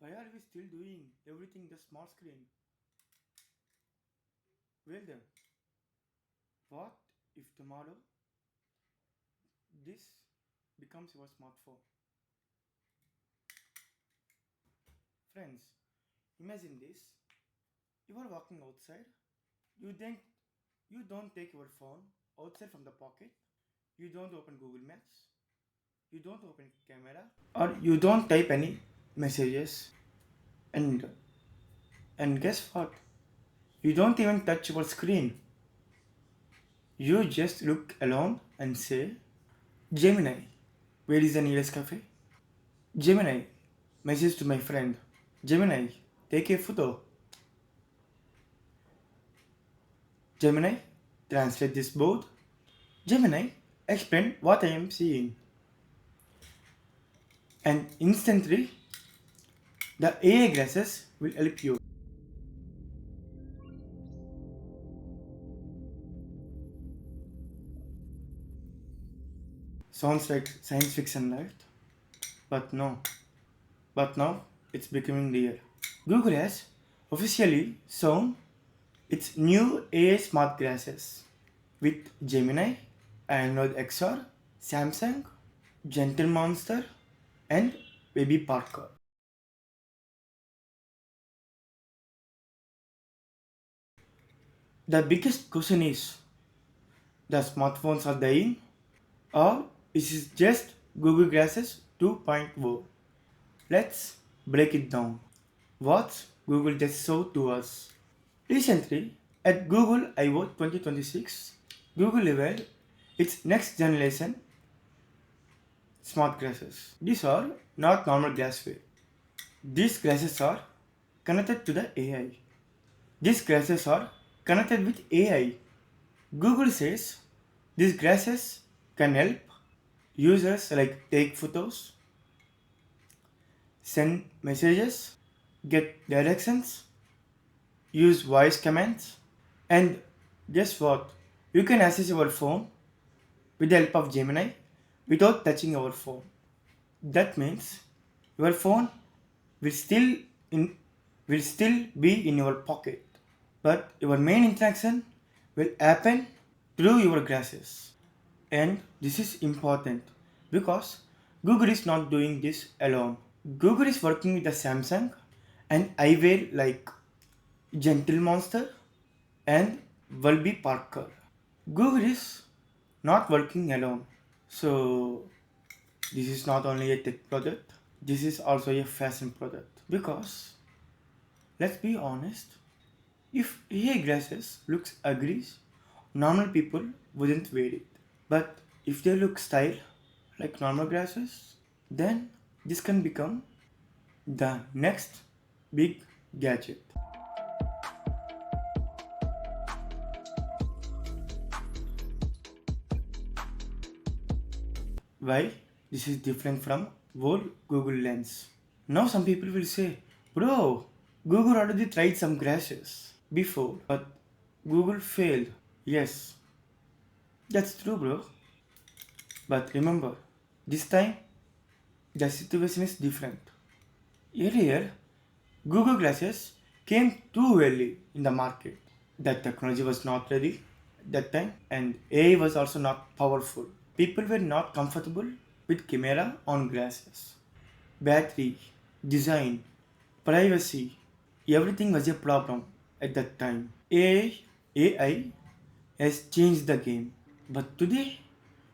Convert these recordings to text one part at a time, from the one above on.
Why are we still doing everything the small screen? Well then, what if tomorrow this becomes your smartphone? Friends, imagine this. You are walking outside. You think you don't take your phone outside from the pocket. You don't open Google Maps. You don't open camera. Or you don't type any messages. And guess what? You don't even touch your screen. You just look alone and say, Gemini, where is the nearest cafe? Gemini, message to my friend. Gemini, take a photo. Gemini, translate this board. Gemini, explain what I am seeing. And instantly, the AI glasses will help you. Sounds like science fiction, right? But no. But now it's becoming real. Google has officially shown its new AI smart glasses with Gemini, Android XR, Samsung, Gentle Monster, and Warby Parker. The biggest question is, the smartphones are dying, or is it just Google Glasses 2.0? Let's break it down. What Google just showed to us. Recently, at Google I/O 2026, Google revealed its next generation smart glasses. These are not normal glassware. These glasses are connected to the AI. These glasses are connected with AI. Google says these glasses can help users like take photos, send messages, get directions, use voice commands, and guess what? You can access your phone with the help of Gemini without touching your phone. That means your phone will still in will still be in your pocket, but your main interaction will happen through your glasses. And this is important because Google is not doing this alone. Google is working with the Samsung and eyewear like Gentle Monster and Warby Parker. Google is not working alone. So this is not only a tech product, this is also a fashion product. Because let's be honest, if AI glasses looks ugly, normal people wouldn't wear it. But if they look style like normal glasses, then this can become the next big gadget. Why this is different from whole Google Lens? Now some people will say, bro, Google already tried some glasses before, but Google failed. Yes, that's true, bro. But remember, this time the situation is different. Earlier, Google Glasses came too early in the market. That technology was not ready at that time, and AI was also not powerful. People were not comfortable with camera on glasses. Battery, design, privacy, everything was a problem at that time. AI has changed the game. But today,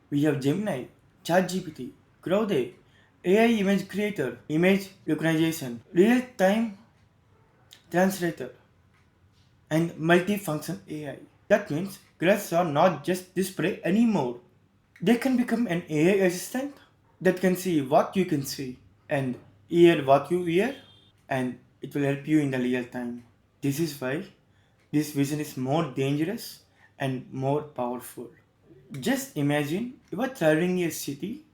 we have Gemini, ChatGPT, Crowd, AI image creator, image recognition, real-time translator, and multifunction AI. That means glasses are not just display anymore. They can become an AI assistant that can see what you can see and hear what you hear, and it will help you in the real time. This is why this vision is more dangerous and more powerful. Just imagine you are traveling a city.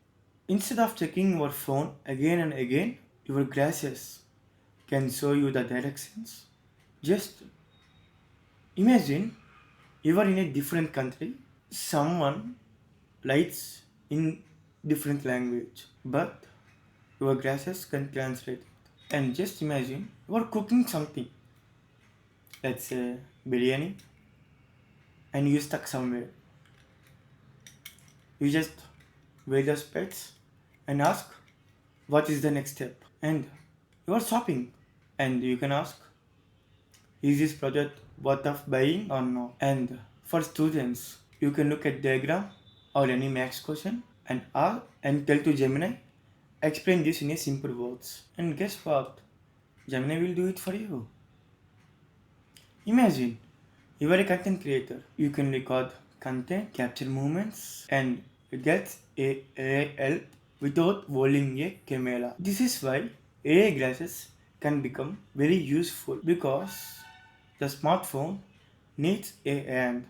Instead of checking your phone again and again, your glasses can show you the directions. Just imagine you are in a different country. Someone writes in different language, but your glasses can translate it. And just imagine you are cooking something, let's say biryani, and you stuck somewhere. You just weigh the specs and ask what is the next step. And you are shopping, and you can ask, is this project worth of buying or not? And for students, you can look at diagram or any max question and tell to Gemini, explain this in a simple words. And guess what? Gemini will do it for you. Imagine you are a content creator. You can record content, capture moments, and get AI help without holding a camera. This is why AI glasses can become very useful because the smartphone needs a hand,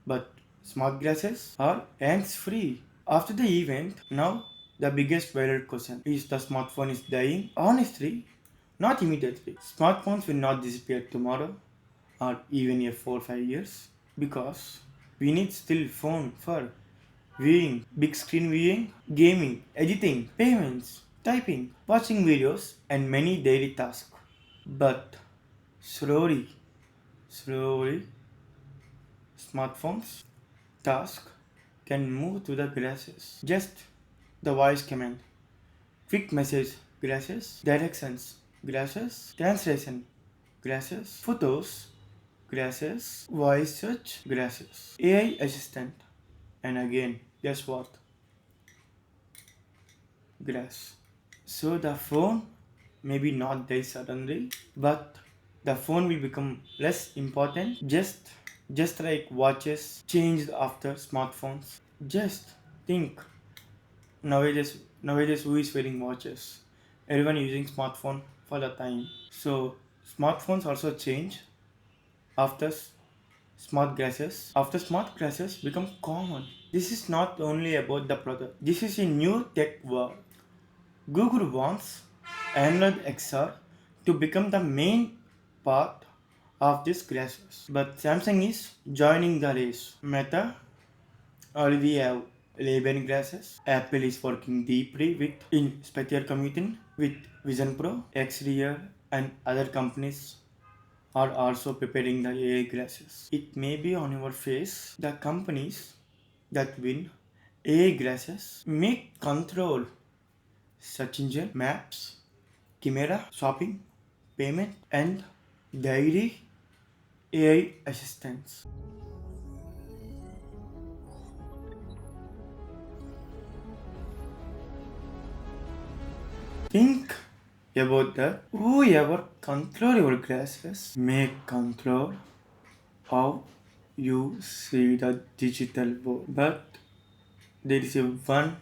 but smart glasses are hands free. After the event, now the biggest viral question is the smartphone is dying? Honestly, not immediately. Smartphones will not disappear tomorrow or even in 4 5 years because we need still phone for viewing, big screen viewing, gaming, editing, payments, typing, watching videos, and many daily tasks. But slowly, smartphones task can move to the glasses. Just the voice command, quick message glasses, directions glasses, translation glasses, photos glasses, voice search glasses, AI assistant, and again, guess what? Glass. So the phone maybe not die suddenly, but the phone will become less important. Just like watches changed after smartphones. Just think nowadays who is wearing watches? Everyone using smartphone for the time. So smartphones also change after smart glasses. After smart glasses become common. This is not only about the product. This is a new tech world. Google wants Android XR to become the main part of these glasses. But Samsung is joining the race. Meta already have Ray-Ban glasses. Apple is working deeply with in spectator commuting with Vision Pro, XR, and other companies are also preparing the AI glasses. It may be on your face. The companies that win AI glasses may control search engine, maps, camera, shopping, payment, and daily AI assistants. Think about that. Whoever control your glasses may control how you see the digital world. But there is a one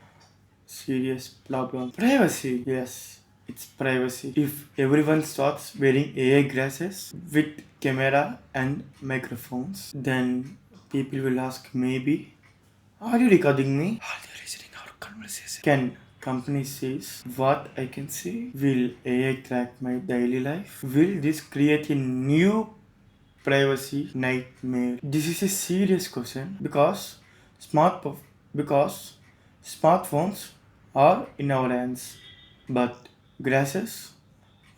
serious problem. Privacy. Yes, it's privacy. If everyone starts wearing AI glasses with camera and microphones, then people will ask maybe, are you recording me? Are you listening our conversation? Can company sees what I can see? Will AI track my daily life? Will this create a new privacy nightmare? This is a serious question smart because smartphones are in our hands, but glasses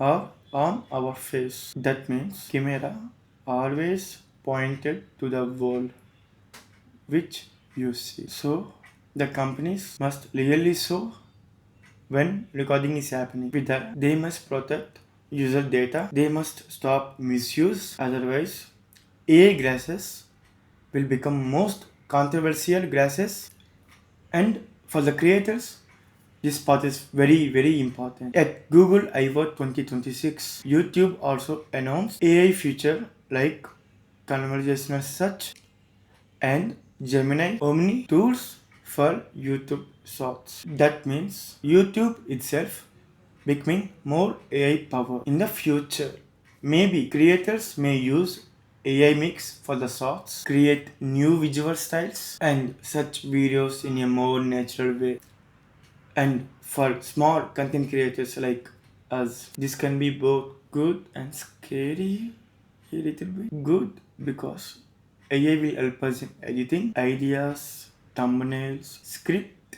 are on our face. That means camera always pointed to the world which you see. So the companies must really show when recording is happening. With that, they must protect user data. They must stop misuse. Otherwise, AI glasses will become most controversial glasses. And for the creators, this part is very important. At Google I/O 2026, YouTube also announced AI feature like conversational search and Gemini Omni tools for YouTube Shorts. That means YouTube itself becoming more AI power. In the future, maybe creators may use AI mix for the shorts, create new visual styles, and search videos in a more natural way. And for small content creators like us, this can be both good and scary. A little bit good because AI will help us in editing, ideas, thumbnails, script,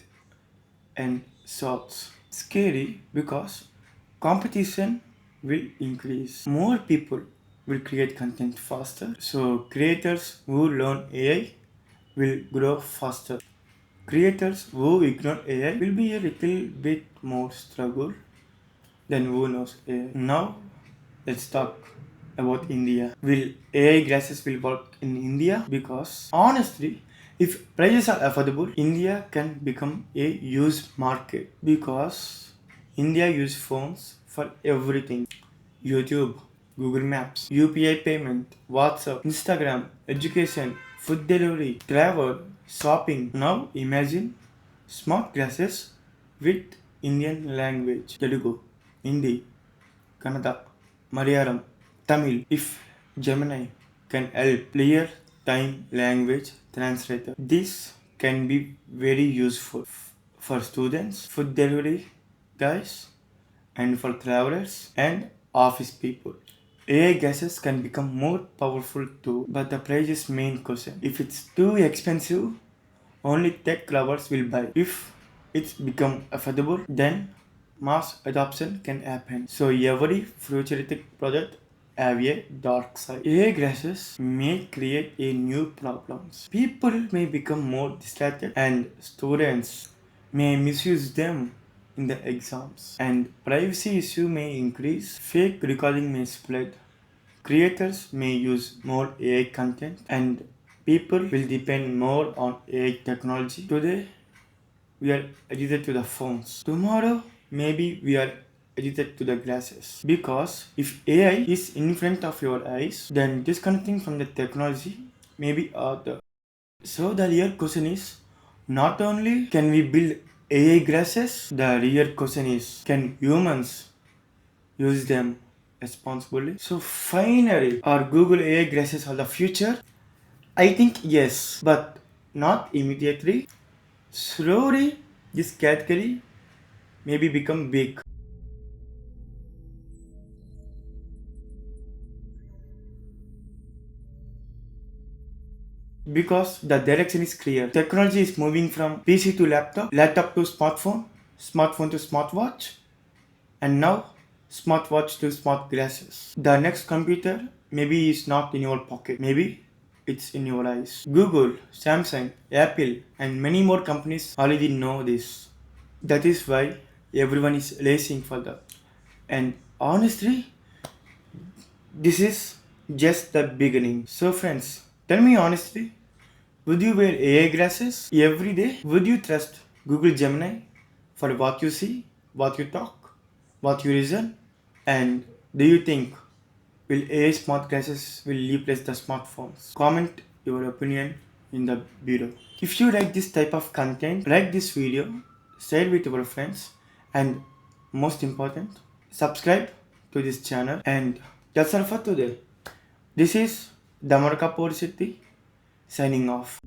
and shorts. Scary because competition will increase. More people will create content faster. So creators who learn AI will grow faster. Creators who ignore AI will be a little bit more struggle than who knows AI. Now let's talk about India. Will AI glasses will work in India? Because honestly, if prices are affordable, India can become a huge market because India use phones for everything. YouTube, Google Maps, UPI payment, WhatsApp, Instagram, education, food delivery, travel, shopping. Now imagine smart glasses with Indian language, Telugu, Hindi, Kannada, Malayalam, Tamil. If Gemini can help clear time language translator, this can be very useful for students, food delivery guys, and for travelers and office people. AI guesses can become more powerful too, but the price is main question. If it's too expensive, only tech lovers will buy. If it's become affordable, then mass adoption can happen. So every futuristic project have a dark side. AI glasses may create a new problems. People may become more distracted and students may misuse them in the exams. And privacy issue may increase. Fake recording may spread. Creators may use more AI content and people will depend more on AI technology. Today, we are addicted to the phones. Tomorrow, maybe we are addicted to the glasses. Because if AI is in front of your eyes, then disconnecting from the technology may be harder. So the real question is, not only can we build AI glasses, the real question is, can humans use them responsibly? So finally, are Google AI glasses are the future? I think yes, but not immediately. Slowly, this category maybe become big. Because the direction is clear. Technology is moving from PC to laptop, laptop to smartphone, smartphone to smartwatch, and now smartwatch to smart glasses. The next computer maybe is not in your pocket, maybe it's in your eyes. Google, Samsung, Apple, and many more companies already know this. That is why everyone is racing for that. And honestly, this is just the beginning. So, friends, tell me honestly, would you wear AI glasses every day? Would you trust Google Gemini for what you see, what you talk, what you listen? And do you think will AI smart glasses will replace the smartphones? Comment your opinion in the below. If you like this type of content, like this video, share with your friends, and most important, subscribe to this channel. And that's all for today. This is Damaraka Polisetty signing off.